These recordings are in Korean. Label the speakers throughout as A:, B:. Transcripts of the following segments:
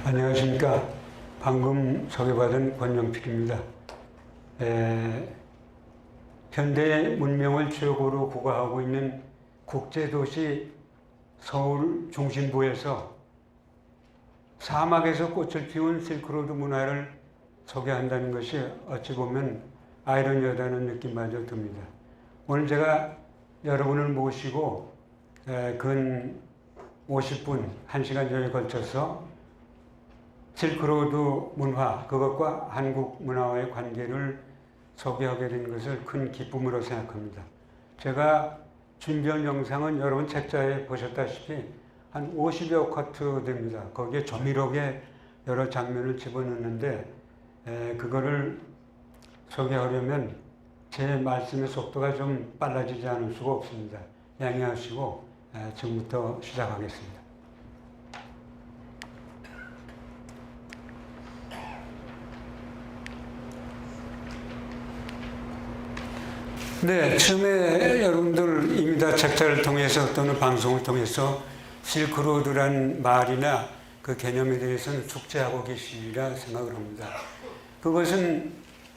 A: 안녕하십니까. 방금 소개받은 권영필입니다. 현대 문명을 최고로 부각하고 있는 국제도시 서울 중심부에서 사막에서 꽃을 피운 실크로드 문화를 소개한다는 것이 어찌 보면 아이러니하다는 느낌마저 듭니다. 오늘 제가 여러분을 모시고 근 50분, 1시간 전에 걸쳐서 실크로드 문화, 그것과 한국 문화와의 관계를 소개하게 된 것을 큰 기쁨으로 생각합니다. 제가 준비한 영상은 여러분 책자에 보셨다시피 한 50여 커트 됩니다. 거기에 조미록에 여러 장면을 집어넣는데 그거를 소개하려면 제 말씀의 속도가 좀 빨라지지 않을 수가 없습니다. 양해하시고 지금부터 시작하겠습니다. 네, 처음에 여러분들 이미 다 책자를 통해서 또는 방송을 통해서 실크로드란 말이나 그 개념에 대해서는 숙지하고 계시리라 생각을 합니다. 그것은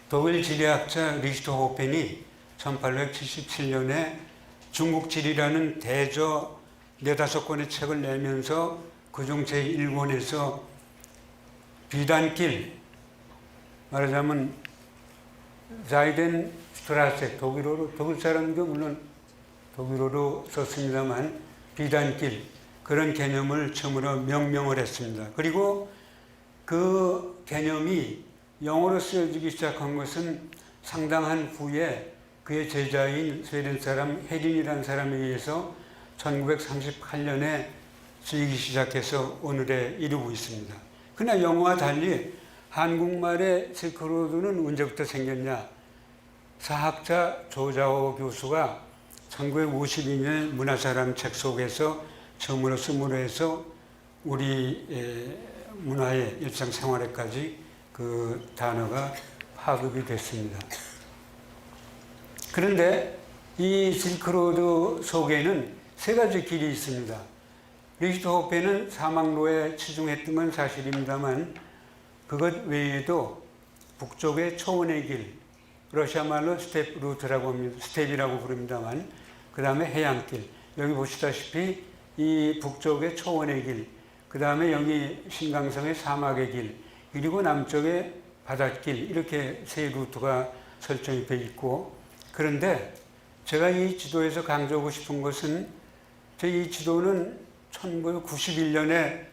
A: 독일 지리학자 리히트 호펜이 1877년에 중국지리라는 대저 4-5권의 책을 내면서 그중 제1권에서 비단길, 말하자면 자이덴 스트라세, 독일 사람도 물론 독일어로 썼습니다만 비단길, 그런 개념을 처음으로 명명을 했습니다. 그리고 그 개념이 영어로 쓰여지기 시작한 것은 상당한 후에 그의 제자인 스웨덴 사람 헤린이라는 사람에 의해서 1938년에 쓰이기 시작해서 오늘에 이르고 있습니다. 그러나 영어와 달리 한국말의 실크로드는 언제부터 생겼냐? 사학자 조자호 교수가 1952년 문화사람 책 속에서 처음으로 쓰므로 해서 우리 문화의 일상생활에까지 그 단어가 파급이 됐습니다. 그런데 이 실크로드 속에는 3가지 길이 있습니다. 리히트 호펜은 사막로에 치중했던 건 사실입니다만 그것 외에도 북쪽의 초원의 길, 러시아 말로 스텝 루트라고 합니다. 스텝이라고 부릅니다만 그 다음에 해안길, 여기 보시다시피 이 북쪽의 초원의 길, 그 다음에 여기 신강성의 사막의 길, 그리고 남쪽의 바닷길, 이렇게 3루트가 설정이 되어 있고, 그런데 제가 이 지도에서 강조하고 싶은 것은 이 지도는 1991년에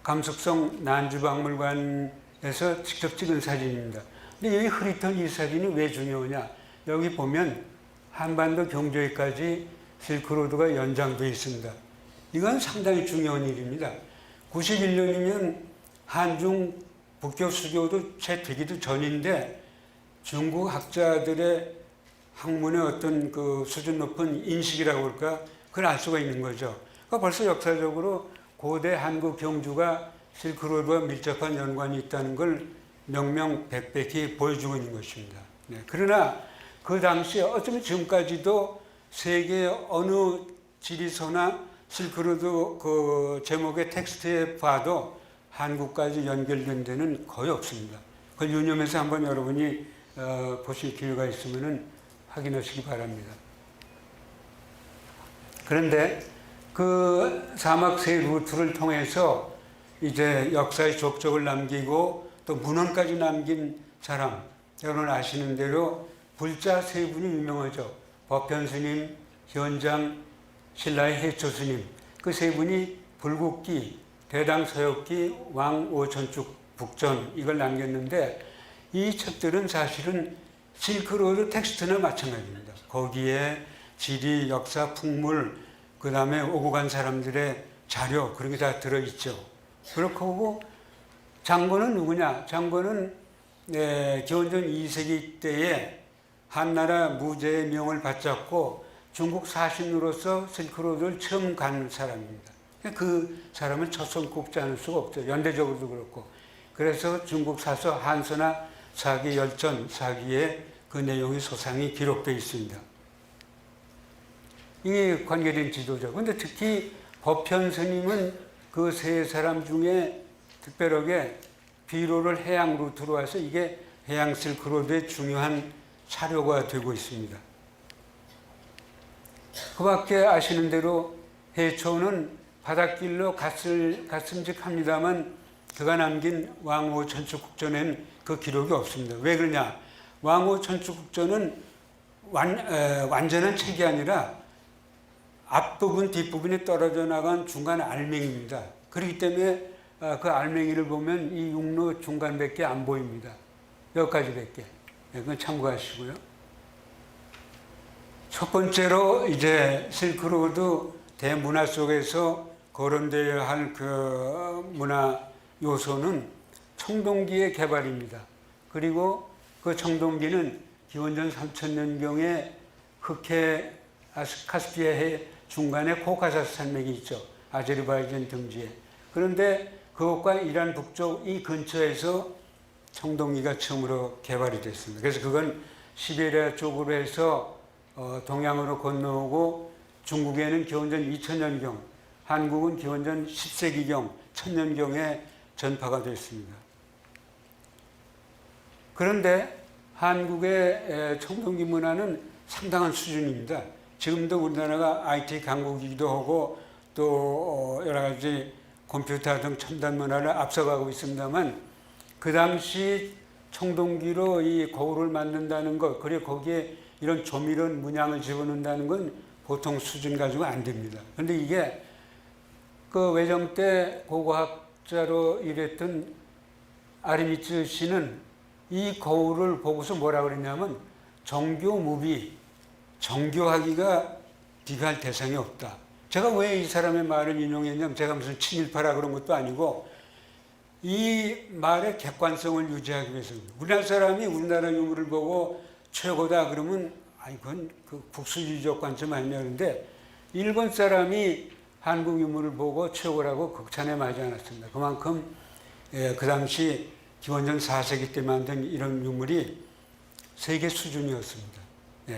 A: 감속성 난주박물관에서 직접 찍은 사진입니다. 근데 여기 흐릿한 이 사진이 왜 중요하냐? 여기 보면 한반도 경조에까지 실크로드가 연장되어 있습니다. 이건 상당히 중요한 일입니다. 91년이면 한중 북교 수교도 채 되기도 전인데 중국 학자들의 학문의 어떤 그 수준 높은 인식이라고 할까? 그걸 알 수가 있는 거죠. 그러니까 벌써 역사적으로 고대 한국 경주가 실크로드와 밀접한 연관이 있다는 걸 명명백백히 보여주고 있는 것입니다. 네. 그러나 그 당시에 어쩌면 지금까지도 세계 어느 지리서나 실크로드 그 제목의 텍스트에 봐도 한국까지 연결된 데는 거의 없습니다. 그걸 유념해서 한번 여러분이 보실 기회가 있으면 확인하시기 바랍니다. 그런데 그 사막 3루트를 통해서 이제 역사의 족적을 남기고 또 문헌까지 남긴 사람, 여러분 아시는 대로 불자 3분이 유명하죠. 법현스님, 현장, 신라의 해초스님, 그 3분이 불국기, 대당서역기, 왕오천축 북전, 이걸 남겼는데 이 책들은 사실은 실크로드 텍스트나 마찬가지입니다. 거기에 지리, 역사, 풍물, 그 다음에 오고 간 사람들의 자료, 그런 게 다 들어있죠. 그렇고 장고는 누구냐? 장고는 기원전 2세기 때에 한나라 무제의 명을 받잡고 중국 사신으로서 실크로드를 처음 간 사람입니다. 그 사람을 첫손 꼽지 않을 수가 없죠. 연대적으로도 그렇고. 그래서 중국 사서 한서나 사기 열전 사기에 그 내용의 소상이 기록되어 있습니다. 이게 관계된 지도죠. 그런데 특히 법현 스님은 그 세 사람 중에 특별하게 비로를 해양 루트로 와서 이게 해양 실크로드의 중요한 차료가 되고 있습니다. 그 밖에 아시는 대로 해초는 바닷길로 갔음직합니다만 그가 남긴 왕호 천추국전에는 그 기록이 없습니다. 왜 그러냐? 왕호 천추국전은 완전한 책이 아니라 앞부분, 뒷부분이 떨어져 나간 중간 알맹이입니다. 그렇기 때문에 그 알맹이를 보면 이 육로 중간밖에 안 보입니다. 여기까지밖에. 그건 참고하시고요. 첫 번째로 이제 실크로드 대문화 속에서 거론되어야 할 그 문화 요소는 청동기의 개발입니다. 그리고 그 청동기는 기원전 3000년경에 흑해 카스피아 해 중간에 코카사스 산맥이 있죠. 아제르바이잔 등지에. 그런데 그것과 이란 북쪽 이 근처에서 청동기가 처음으로 개발이 됐습니다. 그래서 그건 시베리아 쪽으로 해서 동양으로 건너오고 중국에는 기원전 2000년경, 한국은 기원전 10세기경, 1000년경에 전파가 됐습니다. 그런데 한국의 청동기 문화는 상당한 수준입니다. 지금도 우리나라가 IT 강국이기도 하고 또 여러 가지 컴퓨터 등 첨단 문화를 앞서가고 있습니다만 그 당시 청동기로 이 거울을 만든다는 것, 그리고 거기에 이런 조미료는 문양을 집어넣는다는 건 보통 수준 가지고 안 됩니다. 그런데 이게 그 외정 때 고고학자로 일했던 아리미츠 씨는 이 거울을 보고서 뭐라 그랬냐면 정교무비, 정교하기가 비교할 대상이 없다. 제가 왜 이 사람의 말을 인용했냐면 제가 무슨 친일파라 그런 것도 아니고 이 말의 객관성을 유지하기 위해서입니다. 우리나라 사람이 우리나라 유물을 보고 최고다 그러면 그건 그 국수주의적 관점 아니냐 그런데 일본 사람이 한국 유물을 보고 최고라고 극찬에 마지 않았습니다. 그만큼 그 당시 기원전 4세기 때 만든 이런 유물이 세계 수준이었습니다.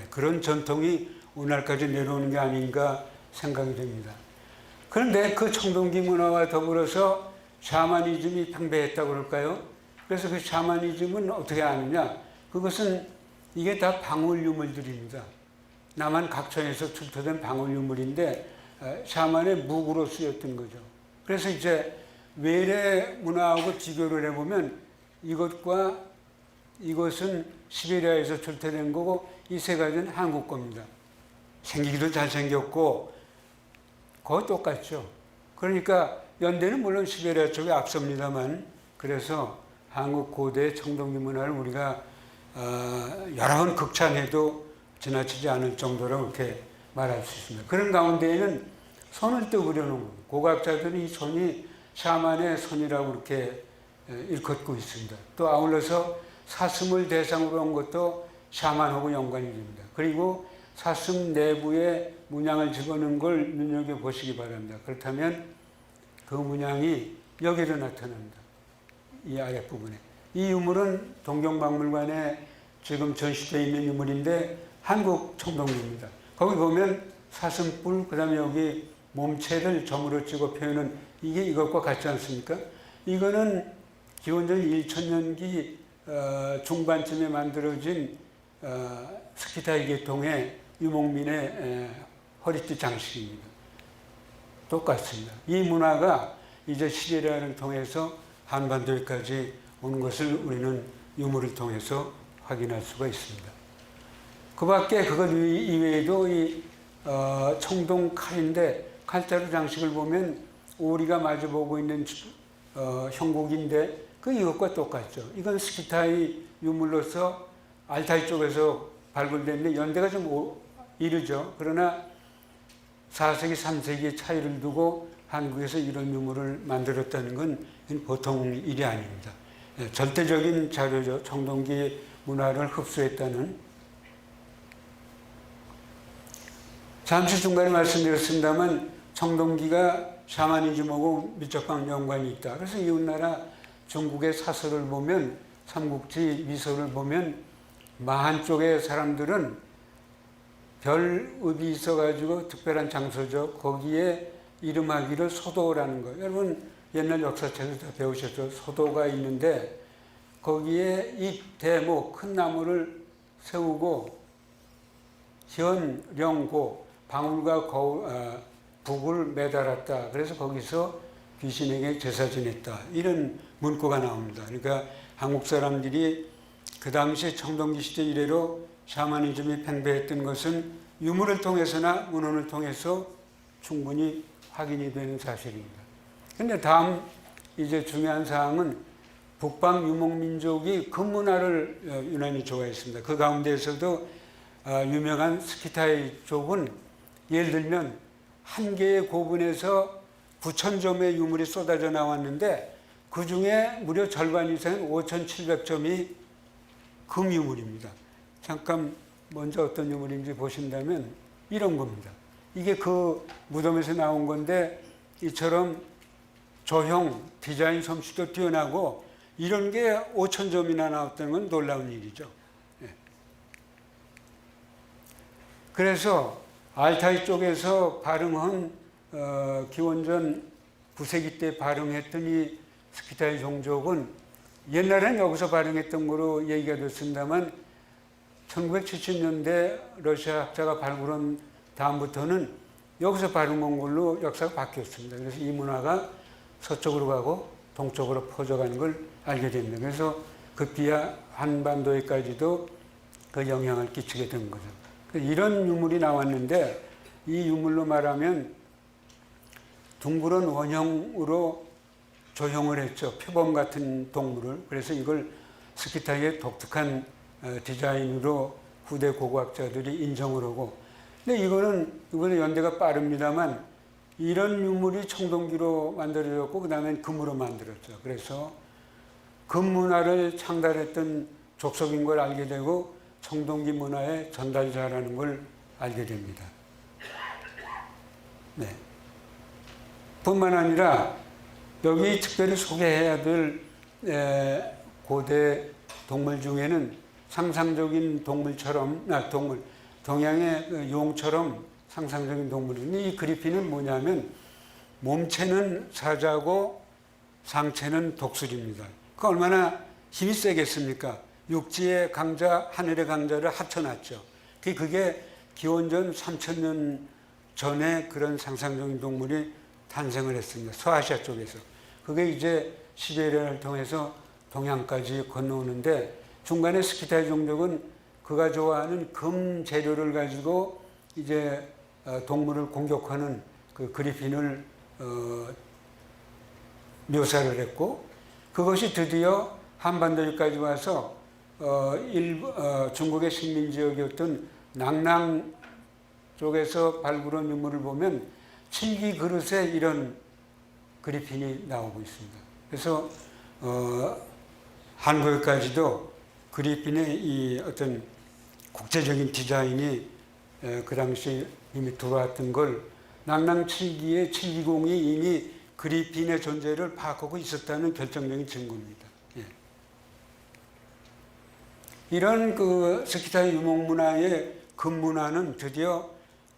A: 그런 전통이 오늘날까지 내려오는 게 아닌가 생각이 됩니다. 그런데 그 청동기 문화와 더불어서 샤머니즘이 팽배했다고 그럴까요? 그래서 그 샤머니즘은 어떻게 아느냐? 그것은 이게 다 방울 유물들입니다. 남한 각촌에서 출토된 방울 유물인데 샤만의 무구로 쓰였던 거죠. 그래서 이제 외래 문화하고 비교를 해보면 이것과 이것은 시베리아에서 출토된 거고 이 세 가지는 한국 겁니다. 생기기도 잘생겼고 거의 똑같죠. 그러니까 연대는 물론 시베리아 쪽에 앞섭니다만 그래서 한국 고대 청동기 문화를 우리가 여러 번 극찬해도 지나치지 않을 정도로 그렇게 말할 수 있습니다. 그런 가운데에는 손을 또 그려놓은 겁니다. 고고학자들이 이 손이 샤만의 손이라고 그렇게 일컫고 있습니다. 또 아울러서 사슴을 대상으로 한 것도 샤만하고 연관이 됩니다. 그리고 사슴 내부에 문양을 집어넣은 걸 눈여겨보시기 바랍니다. 그렇다면 그 문양이 여기로 나타납니다. 이 아랫부분에. 이 유물은 동경박물관에 지금 전시되어 있는 유물인데 한국 청동기입니다. 거기 보면 사슴뿔, 그 다음에 여기 몸체를 점으로 찍어 표현은 이게 이것과 같지 않습니까? 이거는 기원전 1000년기 중반쯤에 만들어진 스키타이 계통의 유목민의 허리띠 장식입니다. 똑같습니다. 이 문화가 이제 시베리아를 통해서 한반도까지 오는 것을 우리는 유물을 통해서 확인할 수가 있습니다. 그 밖에 그것 이외에도 이 청동 칼인데 칼자루 장식을 보면 오리가 마주보고 있는 형국인데 그 이것과 똑같죠. 이건 스키타이 유물로서 알타이 쪽에서 발굴됐는데 연대가 좀 이르죠. 그러나 4세기, 3세기의 차이를 두고 한국에서 이런 유물을 만들었다는 건 보통 일이 아닙니다. 절대적인 자료죠. 청동기 문화를 흡수했다는. 잠시 중간에 말씀드렸습니다만 청동기가 샤머니즘하고 밀접한 연관이 있다. 그래서 이웃나라 중국의 사설을 보면 삼국지 미서를 보면 마한 쪽의 사람들은 별읍이 있어가지고 특별한 장소죠. 거기에 이름하기를 소도라는 거예요. 여러분 옛날 역사책에서 다 배우셨죠? 소도가 있는데 거기에 이 대모 큰 나무를 세우고 현, 령, 고 방울과 북을 매달았다. 그래서 거기서 귀신에게 제사 지냈다. 이런 문구가 나옵니다. 그러니까 한국 사람들이 그 당시 청동기 시대 이래로 샤머니즘이 팽배했던 것은 유물을 통해서나 문헌을 통해서 충분히 확인이 되는 사실입니다. 근데 다음 이제 중요한 사항은 북방 유목민족이 금문화를 유난히 좋아했습니다. 그 가운데에서도 유명한 스키타이족은 예를 들면 한 개의 고분에서 9,000점의 유물이 쏟아져 나왔는데 그 중에 무려 절반 이상인 5,700점이 금유물입니다. 잠깐 먼저 어떤 유물인지 보신다면 이런 겁니다. 이게 그 무덤에서 나온 건데 이처럼 조형, 디자인 솜씨도 뛰어나고 이런 게 5,000점이나 나왔다는 건 놀라운 일이죠. 예. 그래서 알타이 쪽에서 발흥한 기원전 9세기 때 발흥했던 이 스키타이 종족은 옛날엔 여기서 발흥했던 거로 얘기가 됐습니다만 1970년대 러시아 학자가 발굴한 다음부터는 여기서 발흥한 걸로 역사가 바뀌었습니다. 그래서 이 문화가 서쪽으로 가고 동쪽으로 퍼져가는 걸 알게 됩니다. 그래서 급기야 한반도에까지도 그 영향을 끼치게 된 거죠. 이런 유물이 나왔는데 이 유물로 말하면 둥그런 원형으로 조형을 했죠. 표범 같은 동물을. 그래서 이걸 스키타이의 독특한 디자인으로 후대 고고학자들이 인정을 하고, 근데 이거는 연대가 빠릅니다만 이런 유물이 청동기로 만들어졌고 그 다음엔 금으로 만들었죠. 그래서 금 문화를 창달했던 족속인 걸 알게 되고 청동기 문화의 전달자라는 걸 알게 됩니다. 네. 뿐만 아니라 여기 특별히 소개해야 될 고대 동물 중에는 상상적인 동물처럼, 동양의 용처럼 상상적인 동물인데 이 그리핀은 뭐냐면 몸체는 사자고 상체는 독수리입니다. 그 얼마나 힘이 세겠습니까? 육지의 강자, 하늘의 강자를 합쳐놨죠. 그게 기원전 3,000년 전에 그런 상상적인 동물이 탄생을 했습니다. 서아시아 쪽에서. 그게 이제 시베리아를 통해서 동양까지 건너오는데 중간에 스키타이 종족은 그가 좋아하는 금 재료를 가지고 이제 동물을 공격하는 그 그리핀을 묘사를 했고 그것이 드디어 한반도까지 와서 중국의 식민지역이었던 낭랑 쪽에서 발굴한 유물을 보면 칠기 그릇에 이런 그리핀이 나오고 있습니다. 그래서 한국에까지도 그리핀의 이 어떤 국제적인 디자인이 그 당시 이미 들어왔던 걸 낭랑 칠기의 칠기공이 이미 그리핀의 존재를 파악하고 있었다는 결정적인 증거입니다. 예. 이런 그 스키타이 유목문화의 금문화는 드디어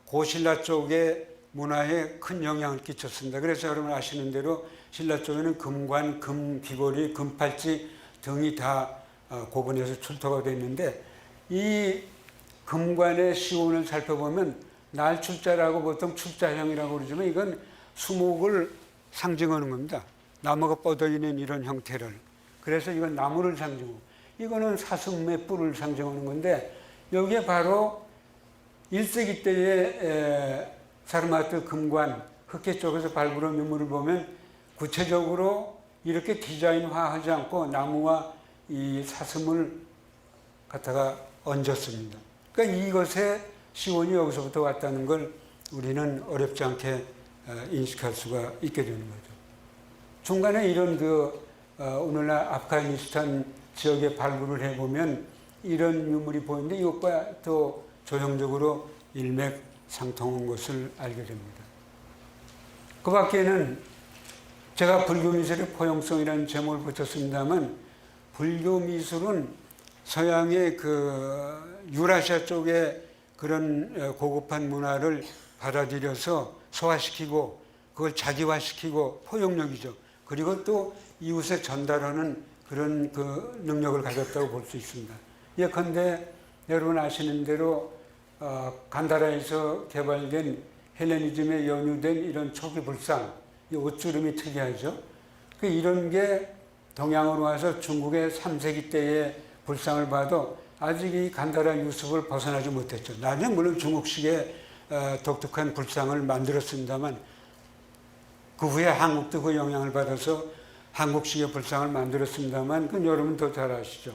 A: 고신라 쪽의 문화에 큰 영향을 끼쳤습니다. 그래서 여러분 아시는 대로 신라 쪽에는 금관, 금귀걸이, 금팔찌 등이 다 고분에서 출토가 됐는데 이 금관의 시온을 살펴보면 날출자라고 보통 출자형이라고 그러지만 이건 수목을 상징하는 겁니다. 나무가 뻗어 있는 이런 형태를. 그래서 이건 나무를 상징하고 이거는 사슴의 뿔을 상징하는 건데 여기에 바로 1세기 때의 사르마트 금관, 흑해 쪽에서 발굴한 유물을 보면 구체적으로 이렇게 디자인화하지 않고 나무와 이 사슴을 갖다가 얹었습니다. 그러니까 이것의 시원이 여기서부터 왔다는 걸 우리는 어렵지 않게 인식할 수가 있게 되는 거죠. 중간에 이런 오늘날 아프가니스탄 지역에 발굴을 해보면 이런 유물이 보이는데 이것과 또 조형적으로 일맥상통한 것을 알게 됩니다. 그 밖에는 제가 불교미술의 포용성이라는 제목을 붙였습니다만 불교 미술은 서양의 그 유라시아 쪽의 그런 고급한 문화를 받아들여서 소화시키고 그걸 자기화시키고 포용력이죠. 그리고 또 이웃에 전달하는 그런 그 능력을 가졌다고 볼 수 있습니다. 예컨대 여러분 아시는 대로 간다라에서 개발된 헬레니즘에 연유된 이런 초기 불상, 이 옷주름이 특이하죠. 이런 게 동양으로 와서 중국의 3세기 때의 불상을 봐도 아직 이 간다라 유습을 벗어나지 못했죠. 나중에 물론 중국식의 독특한 불상을 만들었습니다만 그 후에 한국도 그 영향을 받아서 한국식의 불상을 만들었습니다만 그건 여러분 더 잘 아시죠.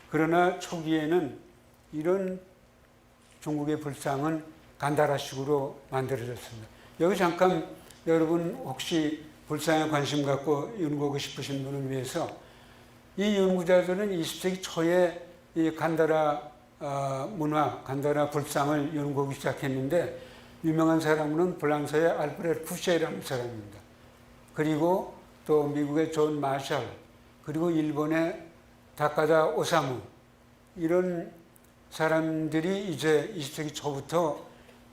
A: 그러나 초기에는 이런 중국의 불상은 간다라식으로 만들어졌습니다. 여기 잠깐 여러분 혹시 불상에 관심 갖고 연구하고 싶으신 분을 위해서 이 연구자들은 20세기 초에 이 간다라 문화, 간다라 불상을 연구하기 시작했는데 유명한 사람은 프랑스의 알프레드 푸셰라는 사람입니다. 그리고 또 미국의 존 마샬, 그리고 일본의 다카다 오사무, 이런 사람들이 이제 20세기 초부터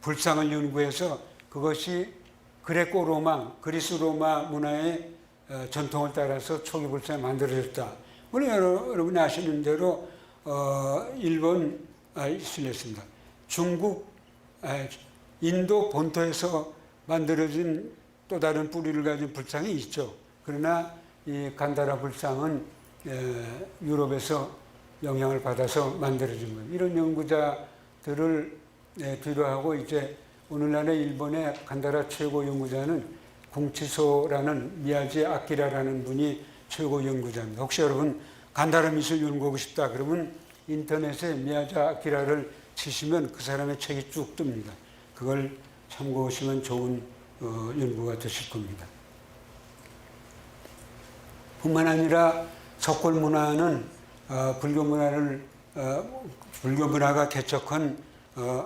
A: 불상을 연구해서 그것이 그레코 로마, 그리스 로마 문화의 전통을 따라서 초기 불상이 만들어졌다. 물론 여러분이 아시는 대로 실례했습니다. 중국, 인도 본토에서 만들어진 또 다른 뿌리를 가진 불상이 있죠. 그러나 이 간다라 불상은 유럽에서 영향을 받아서 만들어진 거예요. 이런 연구자들을 필요하고 이제 오늘날의 일본의 간다라 최고 연구자는 궁치소라는 미야지 아키라라는 분이 최고 연구자입니다. 혹시 여러분 간다라 미술 연구하고 싶다 그러면 인터넷에 미야지 아키라를 치시면 그 사람의 책이 쭉 뜹니다. 그걸 참고하시면 좋은 연구가 되실 겁니다. 뿐만 아니라 석굴 문화는 불교 문화가 개척한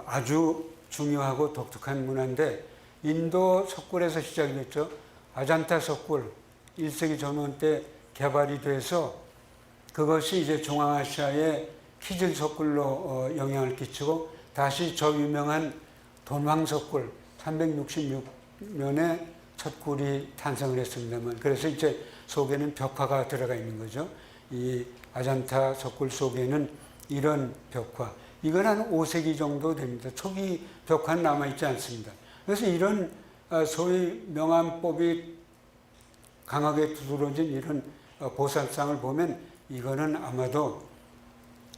A: 아주 중요하고 독특한 문화인데 인도 석굴에서 시작이 됐죠. 아잔타 석굴 1세기 전원 때 개발이 돼서 그것이 이제 중앙아시아의 키질 석굴로 영향을 끼치고 다시 저 유명한 돈왕 석굴 366년에 첫 굴이 탄생을 했습니다만 그래서 이제 속에는 벽화가 들어가 있는 거죠. 이 아잔타 석굴 속에는 이런 벽화. 이건 한 5세기 정도 됩니다. 초기 벽화는 남아있지 않습니다. 그래서 이런 소위 명암법이 강하게 두드러진 이런 보살상을 보면 이거는 아마도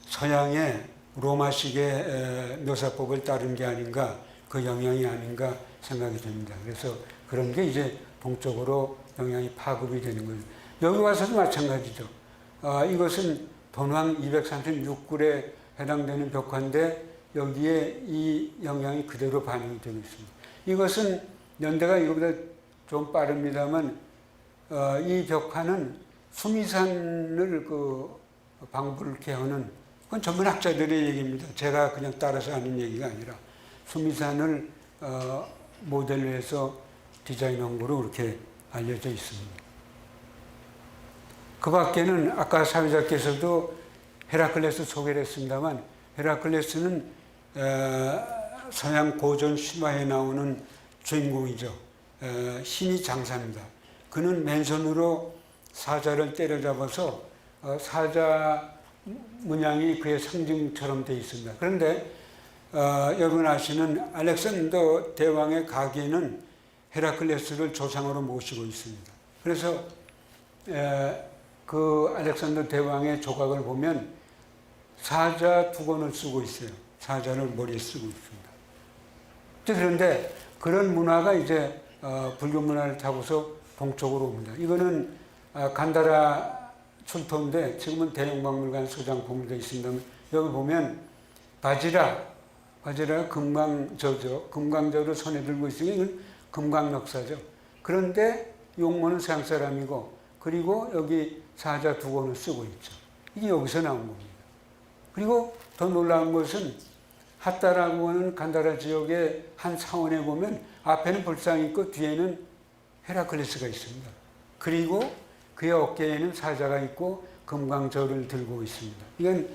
A: 서양의 로마식의 묘사법을 따른 게 아닌가, 그 영향이 아닌가 생각이 됩니다. 그래서 그런 게 이제 동쪽으로 영향이 파급이 되는 거예요. 여기 와서도 마찬가지죠. 이것은 돈왕 236굴에 해당되는 벽화인데 여기에 이 영향이 그대로 반영이 되고 있습니다. 이것은 연대가 이거보다 좀 빠릅니다만 이 벽화는 수미산을 방불케 하는 그건 전문 학자들의 얘기입니다. 제가 그냥 따라서 하는 얘기가 아니라 수미산을 모델로 해서 디자인한 거로 그렇게 알려져 있습니다. 그 밖에는 아까 사회자께서도 헤라클레스 소개를 했습니다만 헤라클레스는 서양 고전 신화에 나오는 주인공이죠. 신이 장사입니다. 그는 맨손으로 사자를 때려잡아서 사자 문양이 그의 상징처럼 되어 있습니다. 그런데 여러분 아시는 알렉산더 대왕의 가게는 헤라클레스를 조상으로 모시고 있습니다. 그래서 그 알렉산더 대왕의 조각을 보면 사자 두 권을 쓰고 있어요. 사자를 머리에 쓰고 있습니다. 그런데 그런 문화가 이제 불교 문화를 타고서 동쪽으로 옵니다. 이거는 간다라 출토인데 지금은 대형박물관 소장품으로 되어 있습니다. 여기 보면 바지라 금강저죠. 금강저를 손에 들고 있으니 이건 금강역사죠. 그런데 용모는 서양 사람이고 그리고 여기 사자 두 권을 쓰고 있죠. 이게 여기서 나온 겁니다. 그리고 더 놀라운 것은 핫다라고 하는 간다라 지역의 한 사원에 보면 앞에는 불상이 있고 뒤에는 헤라클레스가 있습니다. 그리고 그의 어깨에는 사자가 있고 금강저를 들고 있습니다. 이건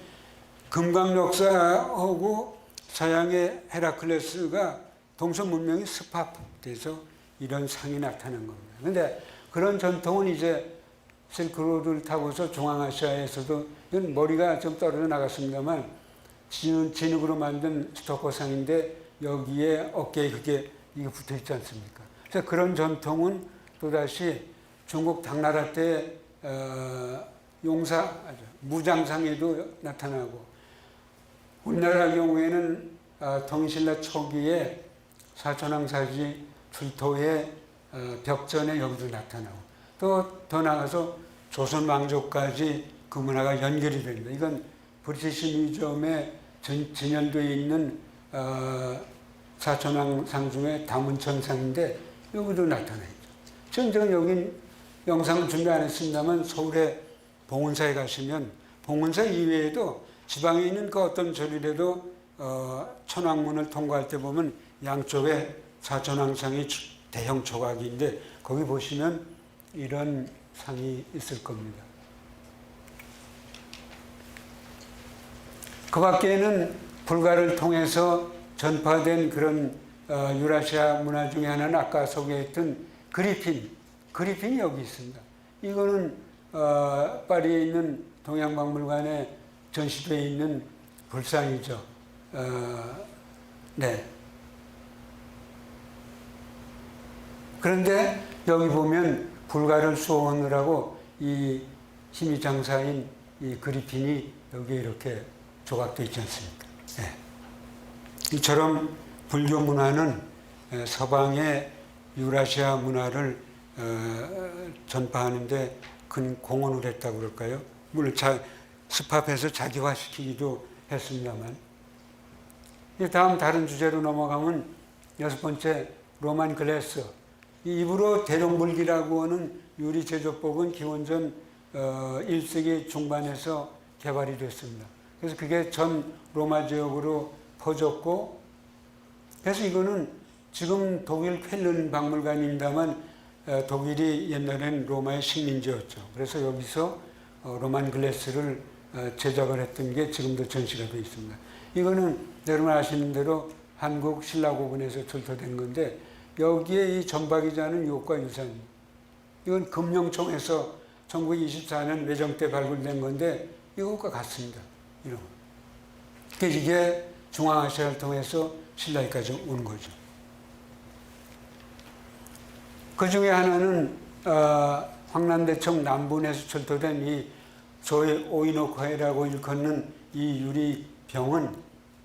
A: 금강역사하고 서양의 헤라클레스가 동서 문명이 습합돼서 이런 상이 나타난 겁니다. 근데 그런 전통은 이제 실크로드를 타고서 중앙아시아에서도 이건 머리가 좀 떨어져 나갔습니다만 진흙으로 만든 스토커상인데 여기에 어깨에 그게 이게 붙어 있지 않습니까? 그래서 그런 전통은 또다시 중국 당나라 때 무장상에도 나타나고 우리나라 경우에는 동신라 초기에 사천왕사지 출토의 벽전에 여기도 나타나고 또 더 나가서 조선 왕조까지 그 문화가 연결이 됩니다. 이건 브리티시 뮤지엄에 진열되어 있는 사천왕상 중에 다문천상인데 여기도 나타나 있죠. 지금 제가 여기 영상을 준비 안 했습니다만 서울에 봉은사에 가시면 봉은사 이외에도 지방에 있는 그 어떤 절이라도 천왕문을 통과할 때 보면 양쪽에 사천왕상이 대형 조각인데 거기 보시면 이런 상이 있을 겁니다. 그 밖에는 불가를 통해서 전파된 그런 유라시아 문화 중에 하나는 아까 소개했던 그리핀이 여기 있습니다. 이거는 파리에 있는 동양박물관에 전시되어 있는 불상이죠. 네. 그런데 여기 보면 불가를 수호하느라고 이 힘이 장사인 이 그리핀이 여기 이렇게 조각되어 있지 않습니까? 네. 이처럼 불교 문화는 서방의 유라시아 문화를 전파하는데 큰 공헌을 했다고 그럴까요? 물론 습합해서 자기화시키기도 했습니다만. 다음 다른 주제로 넘어가면 6번째 로만 글래스. 이 입으로 대룡불기라고 하는 유리 제조법은 기원전 1세기 중반에서 개발이 됐습니다. 그래서 그게 전 로마 지역으로 퍼졌고, 그래서 이거는 지금 독일 쾰른 박물관입니다만 독일이 옛날엔 로마의 식민지였죠. 그래서 여기서 로만 글래스를 제작을 했던 게 지금도 전시가 되어 있습니다. 이거는 여러분 아시는 대로 한국 신라고분에서 출토된 건데 여기에 이 전박이자는 이것과 유사합니다. 이건 금령총에서 1924년 외정 때 발굴된 건데 이것과 같습니다. 이런. 그러니까 이게 중앙아시아를 통해서 신라에까지 온 거죠. 그 중에 하나는 황남대청 남분에서 출토된 이 소위 오이노코에라고 일컫는 이 유리병은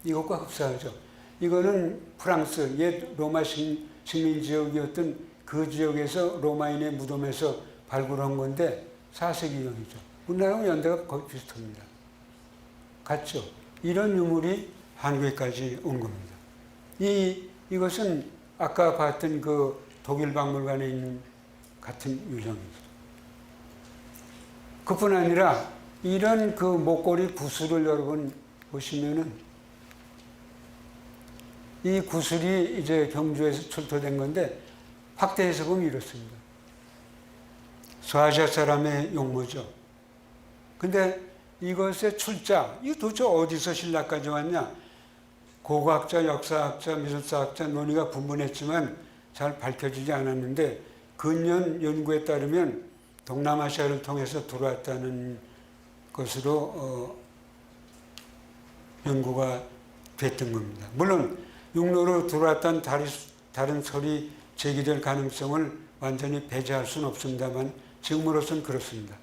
A: 이것과 흡사하죠. 이거는 프랑스 옛 로마 식민 지역이었던 그 지역에서 로마인의 무덤에서 발굴한 건데 4세기경이죠. 우리나라하고 연대가 거의 비슷합니다. 같죠. 이런 유물이 한국에까지 온 겁니다. 이것은 아까 봤던 그 독일 박물관에 있는 같은 유형이죠. 그뿐 아니라 이런 그 목걸이 구슬을 여러분 보시면은 이 구슬이 이제 경주에서 출토된 건데 확대해서 보면 이렇습니다. 소아시아 사람의 용모죠. 근데 이것의 출자, 이거 도대체 어디서 신라까지 왔냐? 고고학자, 역사학자, 미술사학자 논의가 분분했지만 잘 밝혀지지 않았는데 근년 연구에 따르면 동남아시아를 통해서 들어왔다는 것으로 연구가 됐던 겁니다. 물론 육로로 들어왔다는 다른 설이 제기될 가능성을 완전히 배제할 수는 없습니다만 지금으로서는 그렇습니다.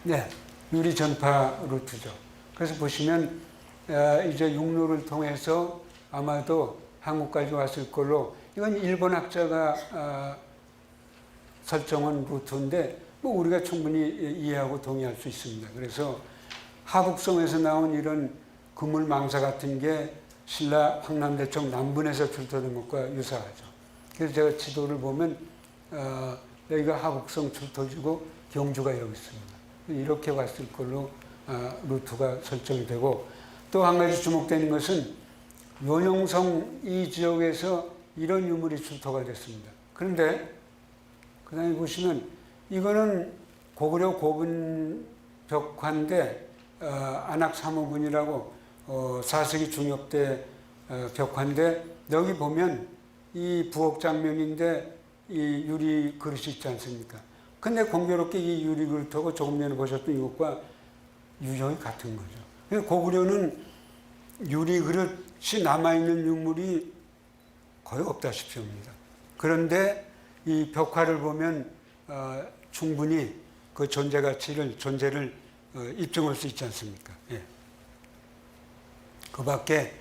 A: 네, 유리 전파 루트죠. 그래서 보시면 이제 육로를 통해서 아마도 한국까지 왔을 걸로 이건 일본 학자가 설정한 루트인데 뭐 우리가 충분히 이해하고 동의할 수 있습니다. 그래서 하북성에서 나온 이런 그물 망사 같은 게 신라 황남대청 남분에서 출토된 것과 유사하죠. 그래서 제가 지도를 보면 여기가 하북성 출토지고 경주가 여기 있습니다. 이렇게 왔을 걸로 루트가 설정이 되고 또 한 가지 주목되는 것은 요령성 이 지역에서 이런 유물이 출토가 됐습니다. 그런데 그 다음에 보시면 이거는 고구려 고분 벽화인데 안악사무분이라고 4세기 중엽 때 벽화인데 여기 보면 이 부엌 장면인데 이 유리 그릇이 있지 않습니까? 근데 공교롭게 이 유리 그릇하고 조금 전에 보셨던 이것과 유형이 같은 거죠. 그래서 고구려는 유리 그릇이 남아있는 유물이 거의 없다시피 합니다. 그런데 이 벽화를 보면 충분히 그 존재를 입증할 수 있지 않습니까? 예. 그 밖에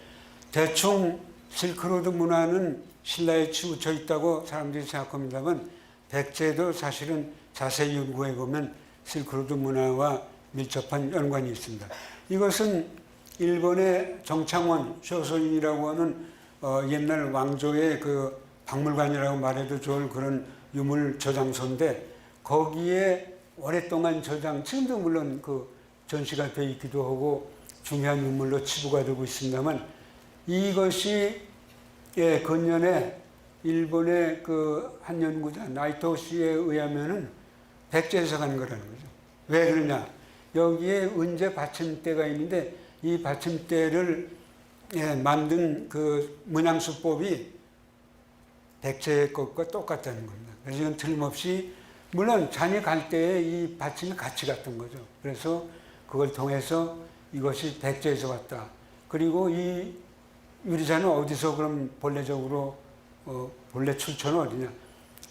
A: 대충 실크로드 문화는 신라에 치우쳐 있다고 사람들이 생각합니다만 백제도 사실은 자세히 연구해 보면 실크로드 문화와 밀접한 연관이 있습니다. 이것은 일본의 정창원 쇼소인이라고 하는 옛날 왕조의 그 박물관이라고 말해도 좋을 그런 유물 저장소인데 거기에 오랫동안 지금도 물론 그 전시가 되어 있기도 하고 중요한 유물로 치부가 되고 있습니다만 이것이 근년에 일본의 그 한 연구자 나이토 씨에 의하면은 백제에서 간 거라는 거죠. 왜 그러냐? 여기에 은재 받침대가 있는데 이 받침대를 만든 그 문양수법이 백제 것과 똑같다는 겁니다. 그래서 이건 틀림없이 물론 잔이 갈 때에 이 받침이 같이 갔던 거죠. 그래서 그걸 통해서 이것이 백제에서 왔다. 그리고 이 유리잔은 어디서 그럼 본래적으로 본래 출처는 어디냐?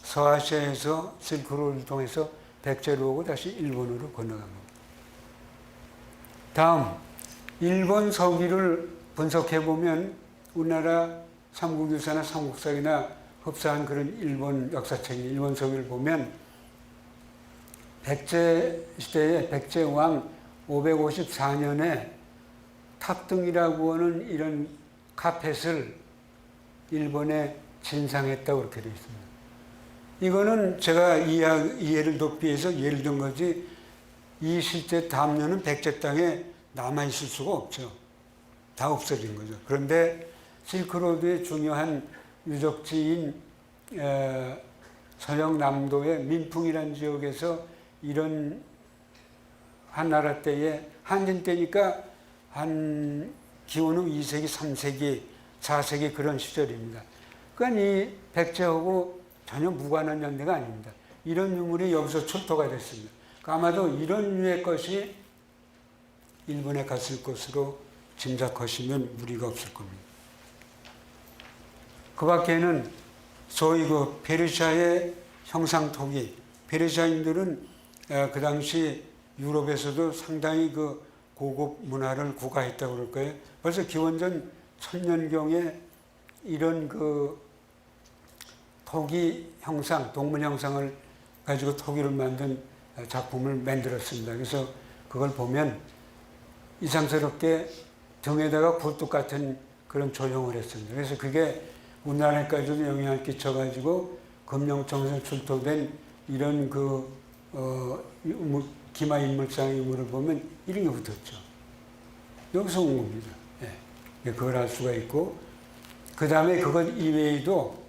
A: 서아시아에서 실크로드를 통해서 백제로 오고 다시 일본으로 건너간 겁니다. 다음 일본 서기를 분석해 보면 우리나라 삼국유사나 삼국사기나 흡사한 그런 일본 역사책, 일본 서기를 보면 백제 시대에 백제왕 554년에 탑등이라고 하는 이런 카펫을 일본에 진상했다고 그렇게 되어 있습니다. 이거는 제가 이해를 돕기 위해서 예를 든 거지 이 실제 담요는 백제 땅에 남아있을 수가 없죠. 다 없어진 거죠. 그런데 실크로드의 중요한 유적지인 서영 남도의 민풍이라는 지역에서 이런 한나라 때에 한진 때니까 한 기원후 2세기, 3세기, 4세기 그런 시절입니다. 그러니까 이 백제하고 전혀 무관한 연대가 아닙니다. 이런 유물이 여기서 출토가 됐습니다. 그러니까 아마도 이런 류의 것이 일본에 갔을 것으로 짐작하시면 무리가 없을 겁니다. 그 밖에는 소위 그 페르시아의 형상토기, 페르시아인들은 그 당시 유럽에서도 상당히 그 고급 문화를 구가했다고 그럴 거예요. 벌써 기원전 1000년경에 이런 그 토기 형상, 동물 형상을 가지고 토기를 만든 작품을 만들었습니다. 그래서 그걸 보면 이상스럽게 등에다가 굴뚝 같은 그런 조형을 했습니다. 그래서 그게 우리나라까지도 영향을 끼쳐가지고 금령청에서 출토된 이런 그 기마 인물상의 유물을 보면 이런 게 붙었죠. 여기서 온 겁니다. 예. 그걸 알 수가 있고 그 다음에 그것 이외에도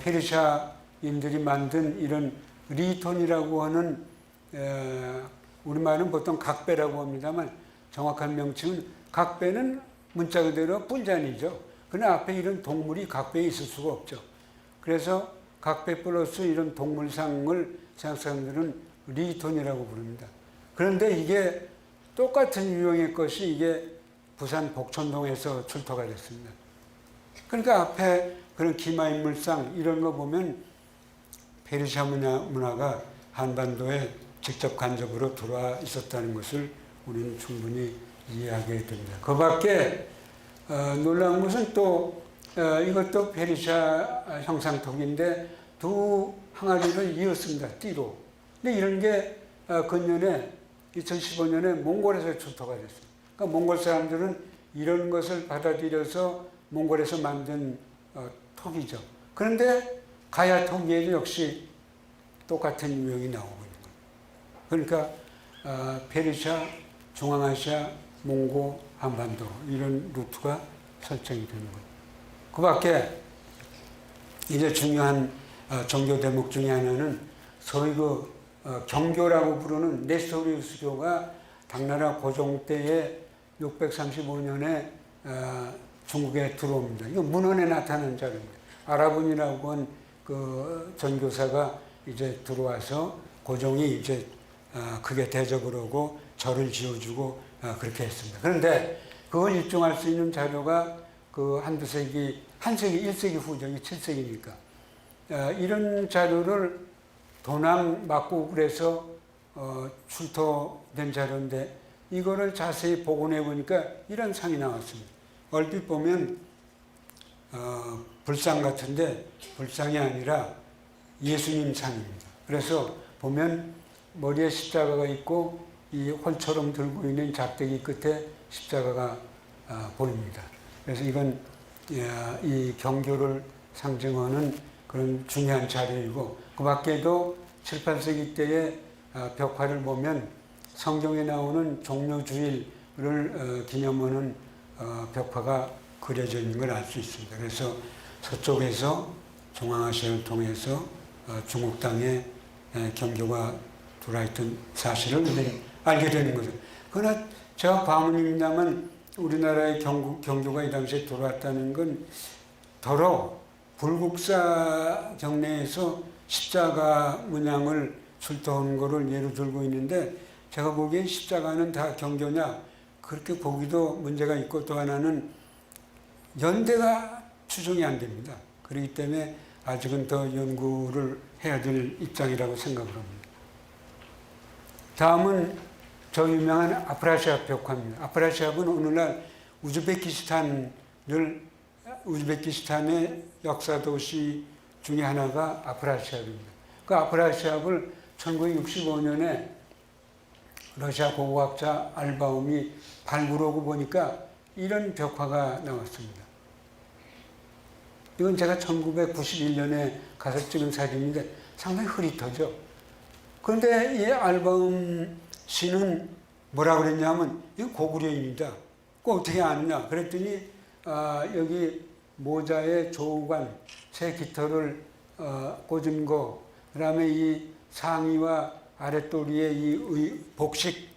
A: 페르시아인들이 만든 이런 리톤이라고 하는 우리말은 보통 각배라고 합니다만 정확한 명칭은 각배는 문자 그대로 뿔잔이죠. 그러나 앞에 이런 동물이 각배에 있을 수가 없죠. 그래서 각배 플러스 이런 동물상을 서양 사람들은 리톤이라고 부릅니다. 그런데 이게 똑같은 유형의 것이 이게 부산 복천동에서 출토가 됐습니다. 그러니까 앞에 그런 기마인물상 이런 거 보면 페르시아 문화가 한반도에 직접 간접으로 들어와 있었다는 것을 우리는 충분히 이해하게 됩니다. 그 밖에 놀라운 것은 또 이것도 페르시아 형상토기인데 두 항아리를 이었습니다. 띠로. 근데 이런 게 근년에 2015년에 몽골에서 출토가 됐어요. 그러니까 몽골 사람들은 이런 것을 받아들여서 몽골에서 만든 토기죠. 그런데 가야 토기에도 역시 똑같은 유형이 나오고 있는 거예요. 그러니까 페르시아, 중앙아시아, 몽고, 한반도 이런 루트가 설정이 되는 거예요. 그 밖에 이제 중요한 종교 대목 중에 하나는 소위 그 경교라고 부르는 네스토리우스교가 당나라 고종 때에 635년에 중국에 들어옵니다. 이거 문헌에 나타난 자료입니다. 아라본이라고 한 그 전교사가 이제 들어와서 고종이 이제 그게 대접을 하고 절을 지어주고 그렇게 했습니다. 그런데 그걸 입증할 수 있는 자료가 그 한두 세기, 한 세기, 1세기 후정이 7세기니까 이런 자료를 도남 막고글에서 출토된 자료인데 이거를 자세히 복원해 보니까 이런 상이 나왔습니다. 얼핏 보면 불상 같은데 불상이 아니라 예수님 상입니다. 그래서 보면 머리에 십자가가 있고 이 활처럼 들고 있는 작대기 끝에 십자가가 보입니다. 그래서 이건 이 경교를 상징하는 그런 중요한 자료이고 그 밖에도 7, 8세기 때의 벽화를 보면 성경에 나오는 종료주일을 기념하는 벽화가 그려져 있는 걸 알 수 있습니다. 그래서 서쪽에서 중앙아시아를 통해서 중국 땅에 경교가 들어있던 사실을 우리는 알게 되는 거죠. 그러나 제가 과문입니다만 우리나라의 경교가 이 당시에 들어왔다는 건 더러 불국사 경내에서 십자가 문양을 출토한 거를 예로 들고 있는데 제가 보기엔 십자가는 다 경교냐 그렇게 보기도 문제가 있고 또 하나는 연대가 추정이 안 됩니다. 그렇기 때문에 아직은 더 연구를 해야 될 입장이라고 생각을 합니다. 다음은 저 유명한 아프라시압 벽화입니다. 아프라시압은 오늘날 우즈베키스탄의 역사 도시 중에 하나가 아프라시압입니다. 그 아프라시압을 1965년에 러시아 고고학자 알바움이 발굴하고 보니까 이런 벽화가 나왔습니다. 이건 제가 1991년에 가서 찍은 사진인데 상당히 흐릿하죠. 그런데 이 알바움 씨는 뭐라 그랬냐면 이건 고구려입니다. 그거 어떻게 아느냐 그랬더니 여기 모자에 조우관, 새 깃털을 꽂은 거, 그 다음에 이 상의와 아랫도리의 이 복식이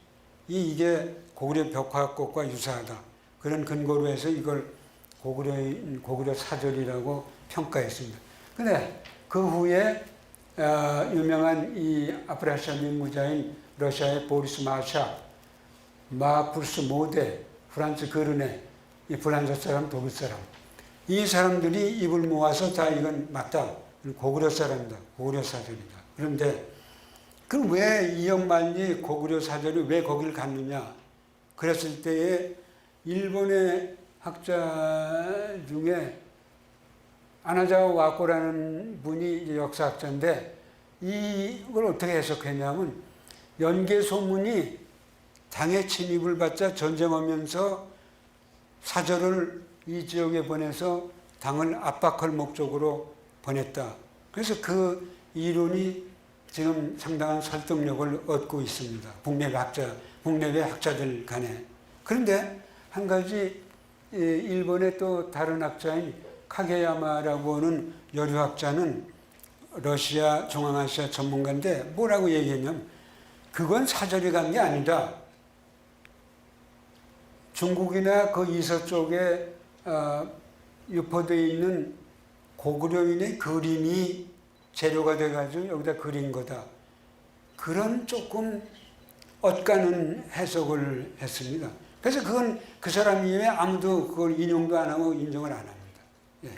A: 이게 고구려 벽화꽃과 유사하다. 그런 근거로 해서 이걸 고구려 사절이라고 평가했습니다. 근데 그 후에 유명한 이 아프라시아 민무자인 러시아의 보리스 마샤, 마쿠스 모데, 프란츠 그르네, 이 프랑스 사람, 독일 사람, 이 사람들이 입을 모아서 다 이건 맞다. 고구려 사람이다. 고구려 사절이다. 그런데 그 왜 이영만리 고구려 사절이 왜 거기를 갔느냐? 그랬을 때에 일본의 학자 중에 아나자와 와코라는 분이 이제 역사학자인데 이걸 어떻게 해석했냐면 연개 소문이 당의 침입을 받자 전쟁하면서 사절을 이 지역에 보내서 당을 압박할 목적으로 보냈다. 그래서 그 이론이 지금 상당한 설득력을 얻고 있습니다. 국내외 학자들 간에. 그런데 한 가지 일본의 또 다른 학자인 카게야마라고 하는 여류학자는 러시아, 중앙아시아 전문가인데 뭐라고 얘기했냐면 그건 사절이 간 게 아니다. 중국이나 그 이서쪽에 유포되어 있는 고구려인의 그림이 재료가 돼가지고 여기다 그린 거다. 그런 조금 엇가는 해석을 했습니다. 그래서 그건 그 사람 이외에 아무도 그걸 인용도 안 하고 인정을 안 합니다. 예.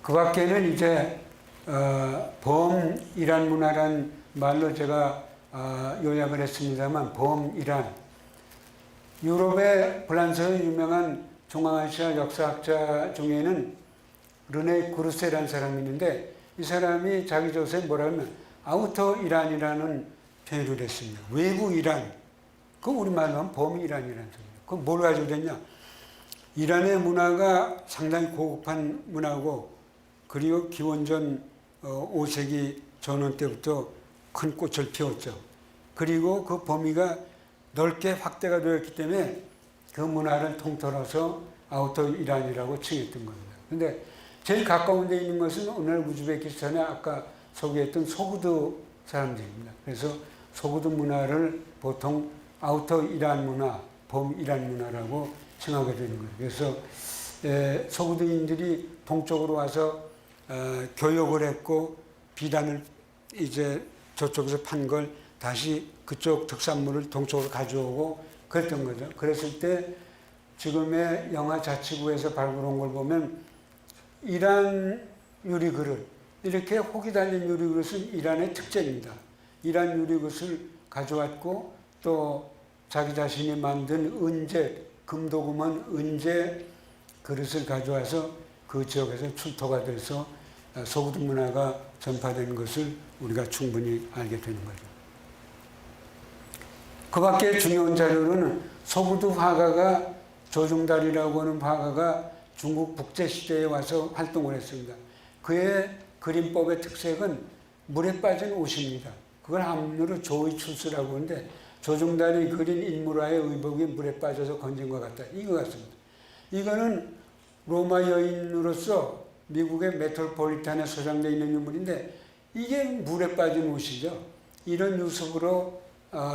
A: 그 밖에는 이제 범이란 문화란 말로 제가 요약을 했습니다만 범이란 유럽의 프랑스의 유명한 중앙아시아 역사학자 중에는 르네 그루세라는 사람이 있는데 이 사람이 자기 조서에 뭐라 하면 아우터 이란이라는 표현을 했습니다. 외부 이란. 그 우리말로 하면 범이란이라는 소리입니다. 그 뭘 가지고 됐냐? 이란의 문화가 상당히 고급한 문화고 그리고 기원전 5세기 전원 때부터 큰 꽃을 피웠죠. 그리고 그 범위가 넓게 확대가 되었기 때문에 그 문화를 통틀어서 아우터 이란이라고 칭했던 겁니다. 그런데 제일 가까운 데 있는 것은 오늘 우즈베키스탄에 아까 소개했던 소구드 사람들입니다. 그래서 소구드 문화를 보통 아우터 이란 문화, 범 이란 문화라고 칭하게 되는 거예요. 그래서 서구도인들이 동쪽으로 와서 교역을 했고 비단을 이제 저쪽에서 판 걸 다시 그쪽 특산물을 동쪽으로 가져오고 그랬던 거죠. 그랬을 때 지금의 영하자치구에서 발굴한 걸 보면 이란 유리그릇, 이렇게 혹이 달린 유리그릇은 이란의 특징입니다. 이란 유리그릇을 가져왔고 또 자기 자신이 만든 은제, 금도금은 은제 그릇을 가져와서 그 지역에서 출토가 돼서 서구도 문화가 전파된 것을 우리가 충분히 알게 되는 거죠. 그 밖에 중요한 자료로는 서구도 화가가 조중달이라고 하는 화가가 중국 북제시대에 와서 활동을 했습니다. 그의 그림법의 특색은 물에 빠진 옷입니다. 그걸 한문으로 조의출수라고 하는데 조중달이 그린 인물화의 의복이 물에 빠져서 건진 것 같다. 이거 같습니다. 이거는 로마 여인으로서 미국의 메트로폴리탄에 소장되어 있는 인물인데 이게 물에 빠진 옷이죠. 이런 유습으로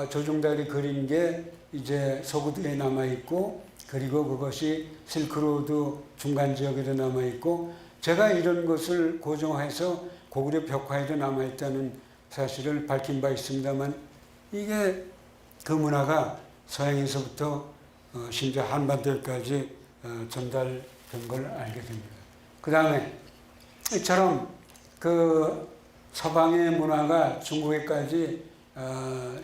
A: 조중달이 그린 게 이제 서구도에 남아있고 그리고 그것이 실크로드 중간 지역에도 남아있고 제가 이런 것을 고정해서 고구려 벽화에도 남아있다는 사실을 밝힌 바 있습니다만 이게 그 문화가 서양에서부터 심지어 한반도까지 전달된 걸 알게 됩니다. 그 다음에 이처럼 그 서방의 문화가 중국에까지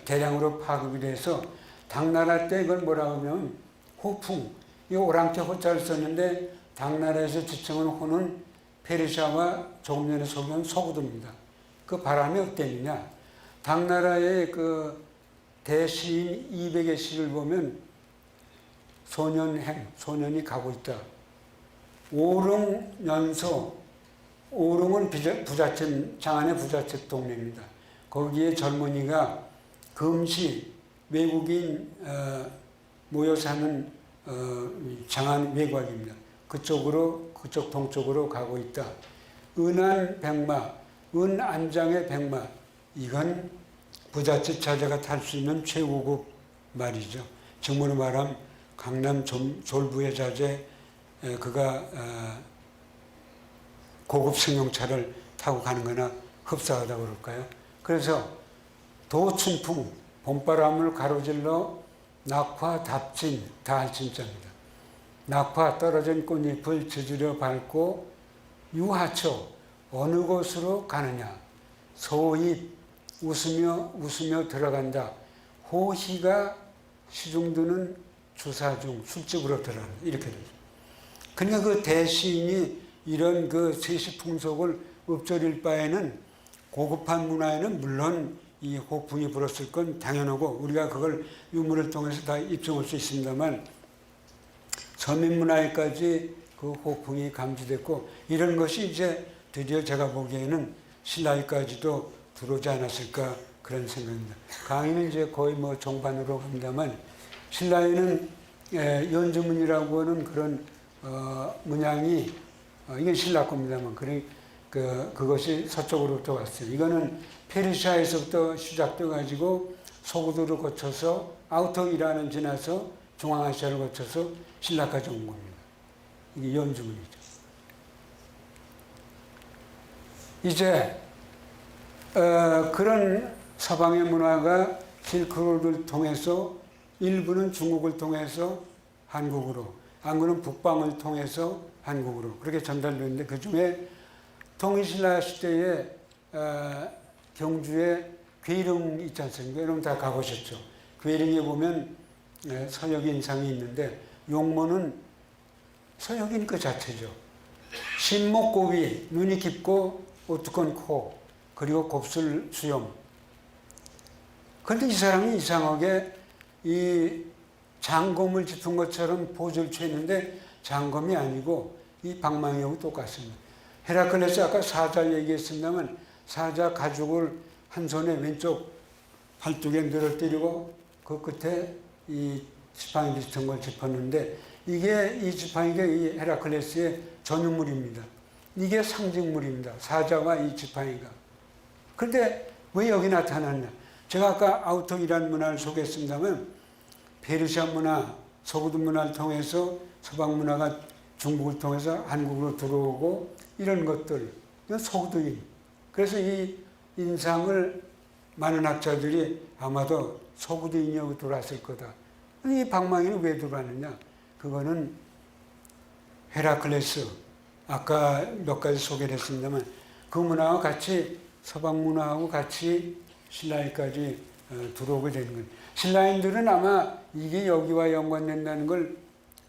A: 대량으로 파급이 돼서 당나라 때 이걸 뭐라고 하면 호풍, 이 오랑캐 호자를 썼는데 당나라에서 지칭한 호는 페르시아와 조금 전에 소개한 서구도입니다. 그 바람이 어땠느냐? 당나라의 그 대시인 200의 시를 보면 소년행, 소년이 가고 있다. 오릉연소, 오릉은 부잣집, 장안의 부잣집 동네입니다. 거기에 젊은이가 금시 외국인 모여 사는 장안 외곽입니다. 그쪽 동쪽으로 가고 있다. 은한 백마, 은안장의 백마, 이건 부잣집 자제가 탈 수 있는 최고급 말이죠. 정문으로 말하면 강남 졸부의 자제, 그가 고급 승용차를 타고 가는 거나 흡사하다고 그럴까요? 그래서 도춘풍, 봄바람을 가로질러 낙화 답진, 다할진자입니다. 낙화 떨어진 꽃잎을 젖으려 밟고 유하초, 어느 곳으로 가느냐? 소입, 웃으며 들어간다. 호희가 시중드는 주사중, 술집으로 들어간다. 이렇게 되죠. 그러니까 그 대시인이 이런 그 세시풍속을 읊조릴 바에는 고급한 문화에는 물론 이 호풍이 불었을 건 당연하고 우리가 그걸 유물을 통해서 다 입증할 수 있습니다만 서민 문화에까지 그 호풍이 감지됐고 이런 것이 이제 드디어 제가 보기에는 신라에까지도 들어오지 않았을까 그런 생각입니다. 강의는 이제 거의 뭐 종반으로 갑니다만 신라에는 연주문이라고 하는 그런 문양이 이건 신라 겁니다만 그것이 서쪽으로부터 왔어요. 이거는 페르시아에서부터 시작돼 가지고 서구도를 거쳐서 아우터 이란을 지나서 중앙아시아를 거쳐서 신라까지 온 겁니다. 이게 연주문이죠. 이제 그런 서방의 문화가 실크로드를 통해서 일부는 중국을 통해서 한국으로, 한국은 북방을 통해서 한국으로 그렇게 전달됐는데 그 중에 통일신라 시대에 경주에 괴릉 있지 않습니까? 여러분 다 가보셨죠? 괴릉에 보면 서역인상이 있는데 용모는 서역인 그 자체죠. 신목고비, 눈이 깊고 오뚜건 코, 그리고 곱슬 수염. 그런데 이 사람이 이상하게 이 장검을 짚은 것처럼 포즈를 취했는데 장검이 아니고 이 방망이하고 똑같습니다. 헤라클레스 아까 사자 얘기했습니다만 사자 가죽을 한 손에 왼쪽 팔뚝에 늘어뜨리고 그 끝에 이 지팡이 비슷한 걸 짚었는데 이게 이 지팡이가 이 헤라클레스의 전유물입니다. 이게 상징물입니다. 사자와 이 지팡이가. 그런데 왜 여기 나타났냐? 제가 아까 아우톡이라는 문화를 소개했습니다만 페르시아 문화, 서구도 문화를 통해서 서방 문화가 중국을 통해서 한국으로 들어오고 이런 것들, 이건 서구도인. 그래서 이 인상을 많은 학자들이 아마도 서구도인이라고 들어왔을 거다. 이 방망이는 왜 들어왔느냐? 그거는 헤라클레스, 아까 몇 가지 소개를 했습니다만 그 문화와 같이 서방 문화하고 같이 신라에까지 들어오게 되는 거예요. 신라인들은 아마 이게 여기와 연관된다는 걸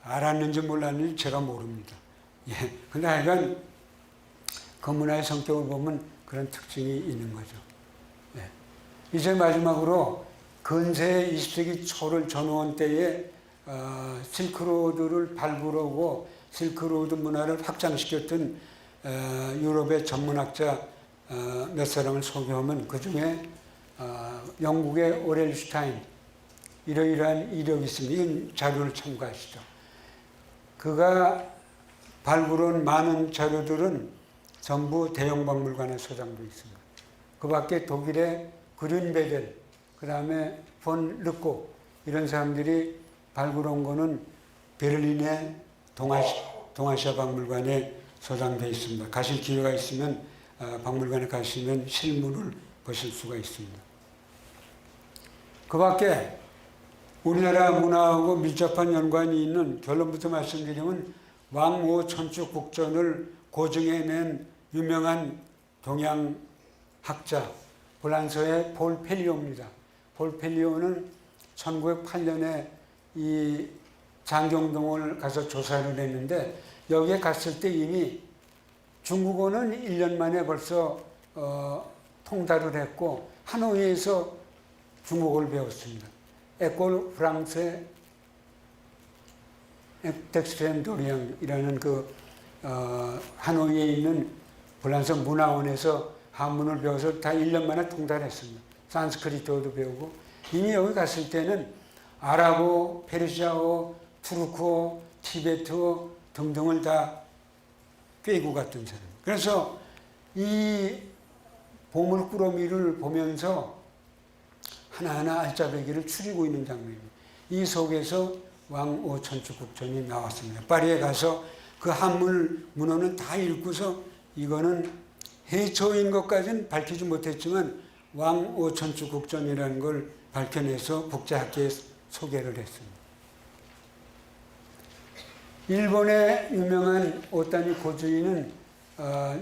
A: 알았는지 몰랐는지 제가 모릅니다. 예. 근데 하여간 그 문화의 성격을 보면 그런 특징이 있는 거죠. 예. 이제 마지막으로 근세 20세기 초를 전후원 때에 실크로드를 발굴하고 실크로드 문화를 확장시켰던 유럽의 전문학자 몇 사람을 소개하면 그 중에 영국의 오렐 슈타인 이러이러한 이력이 있습니다. 이건 자료를 참고하시죠. 그가 발굴한 많은 자료들은 전부 대형박물관에 소장되어 있습니다. 그 밖에 독일의 그륜베델, 그 다음에 폰 르꼬 이런 사람들이 발굴한 거는 베를린의 동아시아 박물관에 소장되어 있습니다. 가실 기회가 있으면 박물관에 가시면 실물을 보실 수가 있습니다. 그 밖에 우리나라 문화하고 밀접한 연관이 있는, 결론부터 말씀드리면 왕오 천축 국전을 고증해낸 유명한 동양학자 프랑스의 폴 펠리오입니다. 폴 펠리오는 1908년에 이 장경동을 가서 조사를 했는데 여기에 갔을 때 이미 중국어는 1년 만에 벌써 통달을 했고 하노이에서 중국어를 배웠습니다. 에콜 프랑세 텍스텐도리앙이라는 그 하노이에 있는 프랑스 문화원에서 한문을 배워서 다 1년 만에 통달했습니다. 산스크리트어도 배우고 이미 여기 갔을 때는 아랍어, 페르시아어, 투르크어, 티베트어 등등을 다 꿰고 갔던 사람. 그래서 이 보물꾸러미를 보면서 하나하나 알짜배기를 추리고 있는 장면입니다. 이 속에서 왕오 천축국전이 나왔습니다. 파리에 가서 그 한문 문헌은 다 읽고서 이거는 해초인 것까지는 밝히지 못했지만 왕오 천축국전이라는 걸 밝혀내서 국제학계에 소개를 했습니다. 일본의 유명한 오타니 고주인은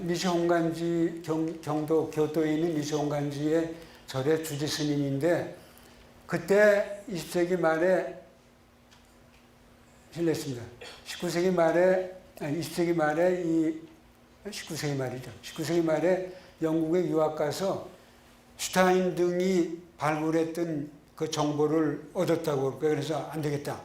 A: 니시홍간지 경도 교토에 있는 니시홍간지의 절의 주지 스님인데 그때 20세기 말에 실례했습니다. 19세기 말에 20세기 말에 19세기 말이죠. 19세기 말에 영국에 유학 가서 슈타인 등이 발굴했던 그 정보를 얻었다고 그래서 안 되겠다.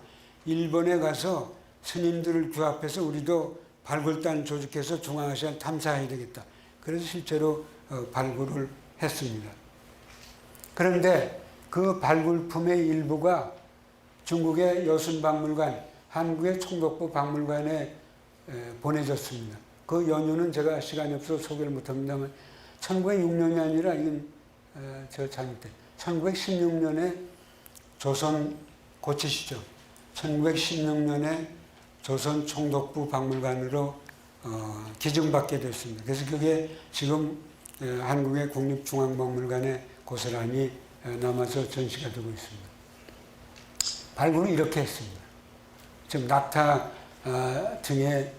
A: 일본에 가서 스님들을 규합해서 우리도 발굴단 조직해서 중앙아시아를 탐사해야 되겠다. 그래서 실제로 발굴을 했습니다. 그런데 그 발굴품의 일부가 중국의 여순박물관, 한국의 총독부 박물관에 보내졌습니다. 그 연유는 제가 시간이 없어서 소개를 못합니다만 1906년이 아니라 이건 제가 잘못된 1916년에 조선 고치시죠. 1916년에 조선 총독부 박물관으로 기증받게 됐습니다. 그래서 그게 지금 한국의 국립중앙박물관에 고스란히 남아서 전시가 되고 있습니다. 발굴은 이렇게 했습니다. 지금 낙타 등에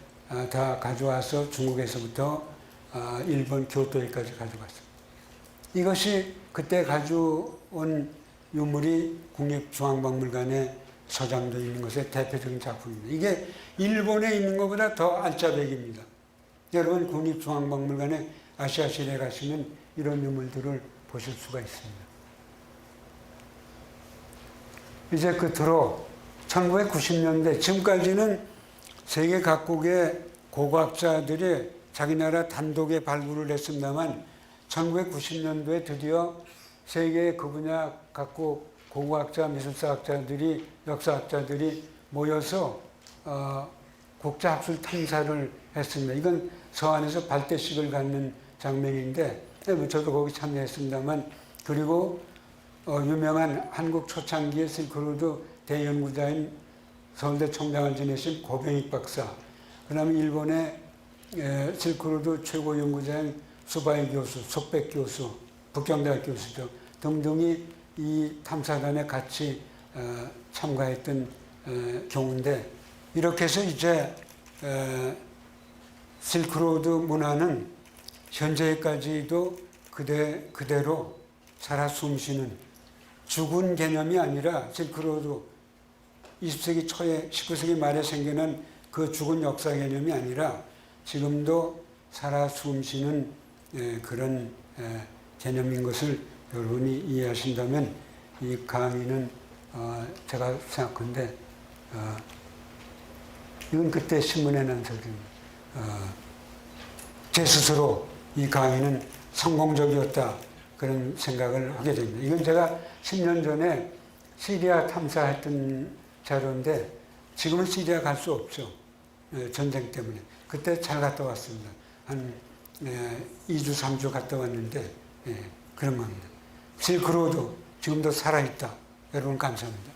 A: 다 가져와서 중국에서부터 일본 교토에까지 가져갔습니다. 이것이 그때 가져온 유물이 국립중앙박물관에 소장되어 있는 것의 대표적인 작품입니다. 이게 일본에 있는 것보다 더 알짜배기입니다. 여러분 국립중앙박물관에 아시아실에 가시면 이런 유물들을 보실 수가 있습니다. 이제 끝으로 1990년대 지금까지는 세계 각국의 고고학자들이 자기 나라 단독에 발굴을 했습니다만 1990년도에 드디어 세계의 그 분야 각국 고고학자, 미술사학자들이, 역사학자들이 모여서 국제학술 탐사를 했습니다. 이건 서안에서 발대식을 갖는 장면인데 저도 거기 참여했습니다만 그리고 유명한 한국 초창기의 실크로드 대연구자인 서울대 총장을 지내신 고병익 박사, 그다음에 일본의 실크로드 최고 연구자인 수바이 교수, 속백 교수, 북경대학 교수죠. 등등이 이 탐사단에 같이 참가했던 경우인데, 이렇게 해서 이제 실크로드 문화는 현재까지도 그대로 살아 숨쉬는, 죽은 개념이 아니라 실크로드 20세기 초에 19세기 말에 생겨난 그 죽은 역사 개념이 아니라 지금도 살아 숨쉬는 그런 개념인 것을 여러분이 이해하신다면 이 강의는 제가 생각한데 이건 그때 신문에 난 소리입니다. 제 스스로 이 강의는 성공적이었다, 그런 생각을 하게 됩니다. 이건 제가 10년 전에 시리아 탐사했던 자료인데 지금은 시리아 갈 수 없죠. 전쟁 때문에. 그때 잘 갔다 왔습니다. 한 2주, 3주 갔다 왔는데 그런 겁니다. 실크로드 지금도 살아있다. 여러분 감사합니다.